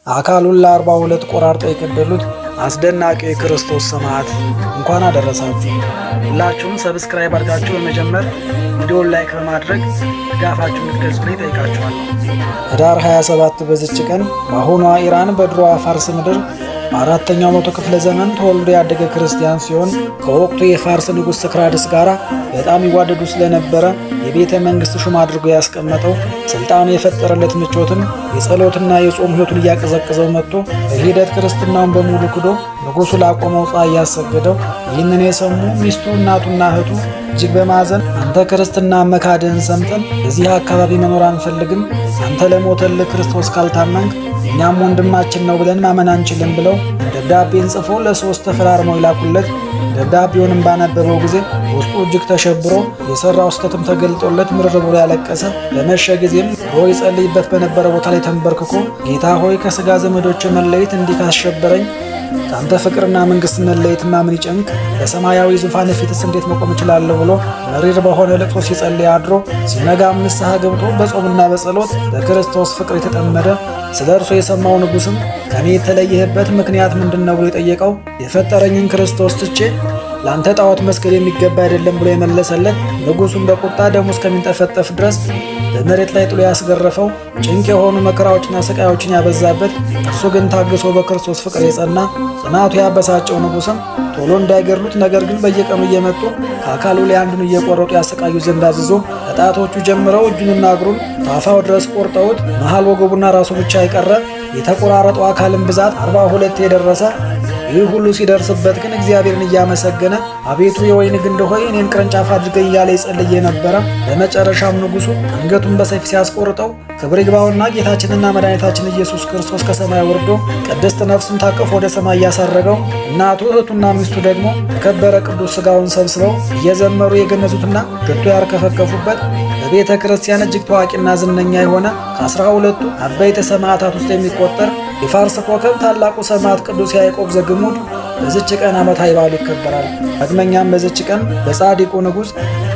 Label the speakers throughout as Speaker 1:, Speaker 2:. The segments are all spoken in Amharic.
Speaker 1: አካሉን ለ42 ቆራርጠው የገደሉት አስደናቂ የክርስቶስ ሰማዕት እንኳን አደረሳችሁ። ሁላችሁም ሰብስክራይብ አድርጋችሁ በመጀመር ቪዲዮውን ላይክ በማድረግ ድጋፋችሁን እንድትገልጹልኝ ጠይቃችኋለሁ። ህዳር 27 በዚች ቀን በአሁኗ ኢራን በድሮዋ ፋርስ ምድር በአራተኛው መቶ ክፍለ ዘመን ተወልዶ ያደገ ክርስቲያን ሲሆን ከወቅቱ የፋርስ ንጉሥ ስክራድስ ጋር በጣም ይዋደዱ ስለነበረ የቤተ መንግሥት ሹም አድርጎ ያስቀመጠው ስልጣኑ የፈጠረለት ምቾትም የጸሎትና የጾም ሕይወቱን እያቀዘቀዘው መጥቶ በሂደት ክርስትናውን በሙሉ ክዶ ንጉሡ ላቆመው ፀሐይ እያሰገደው። ይህንን የሰሙ ሚስቱ እናቱና እህቱ እጅግ በማዘን አንተ ክርስትና መካድህን ሰምተን በዚህ አካባቢ መኖር አንፈልግም፣ አንተ ለሞተልህ ክርስቶስ ካልታመንክ እኛም ወንድማችን ነው ብለን ማመን አንችልም ብለው ደብዳቤን ጽፎ ለሶስት ተፈራርመው ይላኩለት። ደብዳቤውንም ባነበበው ጊዜ ውስጡ እጅግ ተሸብሮ የሰራው ስህተትም ተገልጦለት ምርር ብሎ ያለቀሰ። በመሸ ጊዜም ድሮ ይጸልይበት በነበረ ቦታ ላይ ተንበርክኮ ጌታ ሆይ ከሥጋ ዘመዶች መለየት እንዲህ ካስሸበረኝ ከአንተ ፍቅርና መንግሥት መለየት ምን ይጨንቅ? በሰማያዊ ዙፋን ፊትስ እንዴት መቆም እችላለሁ? ብሎ መሪር በሆነ ልቅሶ ሲጸልይ አድሮ ሲነጋም ንስሐ ገብቶ በጾምና በጸሎት በክርስቶስ ፍቅር የተጠመደ ስለ እርሱ የሰማው ንጉሥም ከኔ የተለየህበት ምክንያት ምንድን ነው ብሎ የጠየቀው የፈጠረኝን ክርስቶስ ትቼ ለአንተ ጣዖት መስገድ የሚገባ አይደለም ብሎ የመለሰለት። ንጉሡም በቁጣ ደሙ እስከሚንጠፈጠፍ ድረስ በመሬት ላይ ጥሎ ያስገረፈው ጭንቅ የሆኑ መከራዎችና ስቃዮችን ያበዛበት፣ እርሱ ግን ታግሶ በክርስቶስ ፍቅር የጸና ጽናቱ ያበሳጨው ንጉሥም ቶሎ እንዳይገድሉት ነገር ግን በየቀኑ እየመጡ ከአካሉ ላይ አንዱን እየቆረጡ ያሰቃዩ ዘንድ አዝዞ ከጣቶቹ ጀምረው እጁንና እግሩን ታፋው ድረስ ቆርጠውት መሃል ወገቡና ራሱ ብቻ የቀረ የተቆራረጠው አካልን ብዛት 42 የደረሰ። ይህ ሁሉ ሲደርስበት ግን እግዚአብሔርን እያመሰገነ አቤቱ የወይን ግንድ ሆይ እኔን ቅርንጫፍ አድርገኝ እያለ ይጸልይ ነበረ። በመጨረሻም ንጉሡ አንገቱን በሰይፍ ሲያስቆርጠው ክብር ይግባውና ጌታችንና መድኃኒታችን ኢየሱስ ክርስቶስ ከሰማይ ወርዶ ቅድስት ነፍሱን ታቅፎ ወደ ሰማይ እያሳረገው እናቱ እህቱና ሚስቱ ደግሞ የከበረ ቅዱስ ሥጋውን ሰብስበው እየዘመሩ የገነዙትና ሽቱ ያርከፈከፉበት በቤተ ክርስቲያን እጅግ ታዋቂና ዝነኛ የሆነ ከ12ቱ አበይተ ሰማዕታት ውስጥ የሚቆጠር የፋርስ ኮከብ ታላቁ ሰማዕት ቅዱስ ያዕቆብ ዘግሙድ በዚች ቀን ዓመታዊ በዓሉ ይከበራል። ዳግመኛም በዚች ቀን በጻድቁ ንጉሥ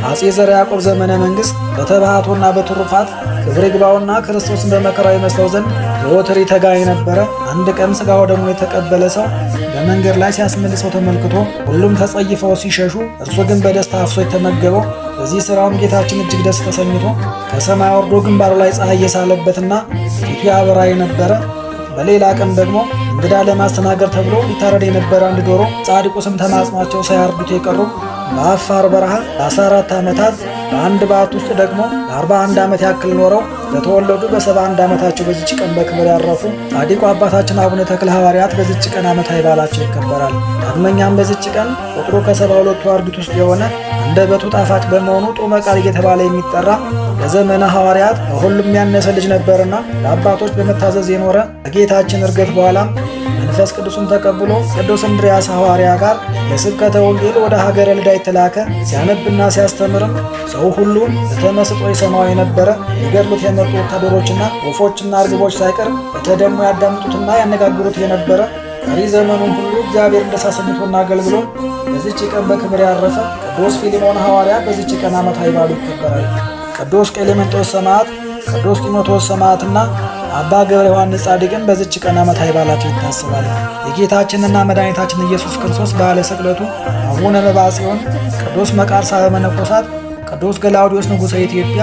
Speaker 1: አጼ ዘርዓ ያዕቆብ ዘመነ መንግሥት በተባሕቶና በትሩፋት ክብር ይግባውና ክርስቶስን በመከራው ይመስለው ዘንድ ዘወትር ይተጋ የነበረ አንድ ቀን ሥጋ ወደሙን የተቀበለ ሰው በመንገድ ላይ ሲያስመልሰው ተመልክቶ ሁሉም ተጸይፈው ሲሸሹ እርሱ ግን በደስታ አፍሶ የተመገበው። በዚህ ሥራውም ጌታችን እጅግ ደስ ተሰኝቶ ከሰማይ ወርዶ ግንባሩ ላይ ፀሐይ የሳለበትና ፊቱ ያበራ የነበረ። በሌላ ቀን ደግሞ እንግዳ ለማስተናገድ ተብሎ ሊታረድ የነበረ አንድ ዶሮ ጻድቁ ስም ተማጽኗቸው ሳያርዱት የቀሩ በአፋር በረሃ ለ14 ዓመታት በአንድ ባት ውስጥ ደግሞ ለ41 ዓመት ያክል ኖረው ለተወለዱ በ71 ዓመታቸው በዚች ቀን በክብር ያረፉ ጻድቁ አባታችን አቡነ ተክለ ሐዋርያት በዚች ቀን ዓመታዊ በዓላቸው ይከበራል። ዳግመኛም በዚች ቀን ቁጥሩ ከ72ቱ አርድእት ውስጥ የሆነ አንደበቱ ጣፋጭ በመሆኑ ጡመ ቃል እየተባለ የሚጠራ በዘመነ ሐዋርያት በሁሉም ያነሰ ልጅ ነበርና ለአባቶች በመታዘዝ የኖረ ከጌታችን ዕርገት በኋላም መንፈስ ቅዱስን ተቀብሎ ቅዱስ እንድርያስ ሐዋርያ ጋር ለስብከተ ወንጌል ወደ ሀገረ ልዳ የተላከ ሲያነብና ሲያስተምርም ሰው ሁሉ በተመስጦ ይሰማው የነበረ። ሊገድሉት የመጡ ወታደሮችና ወፎችና እርግቦች ሳይቀር በተደሞ ያዳምጡትና ያነጋግሩት የነበረ። ቀሪ ዘመኑን ሁሉ እግዚአብሔር እንደሳሰኝቶና አገልግሎ በዚች ቀን በክብር ያረፈ ቅዱስ ፊልሞን ሐዋርያ በዚች ቀን ዓመታዊ በዓሉ ይከበራል። ቅዱስ ቀሌምንጦስ ሰማዕት፣ ቅዱስ ጢሞቴዎስ ሰማዕትና አባ ገብረ ዮሐንስ ጻድቅን በዚች ቀን ዓመታዊ በዓላቸው ይታሰባል። የጌታችንና መድኃኒታችን ኢየሱስ ክርስቶስ በዓለ ስቅለቱ አቡነ መብዓጽዮን፣ ቅዱስ መቃርስ መነኮሳት፣ ቅዱስ ገላውዲዮስ ንጉሠ ኢትዮጵያ፣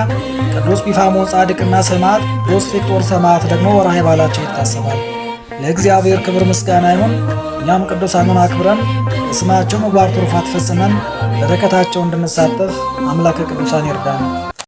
Speaker 1: ቅዱስ ቢፋሞን ጻድቅና ሰማዕት፣ ቅዱስ ፊቅጦር ሰማዕት ደግሞ ወርኃዊ በዓላቸው ይታሰባል። ለእግዚአብሔር ክብር ምስጋና ይሁን። እኛም ቅዱሳኑን አክብረን በስማቸው ምግባር ትሩፋት ፈጽመን በረከታቸው እንድንሳተፍ አምላከ ቅዱሳን ይርዳን።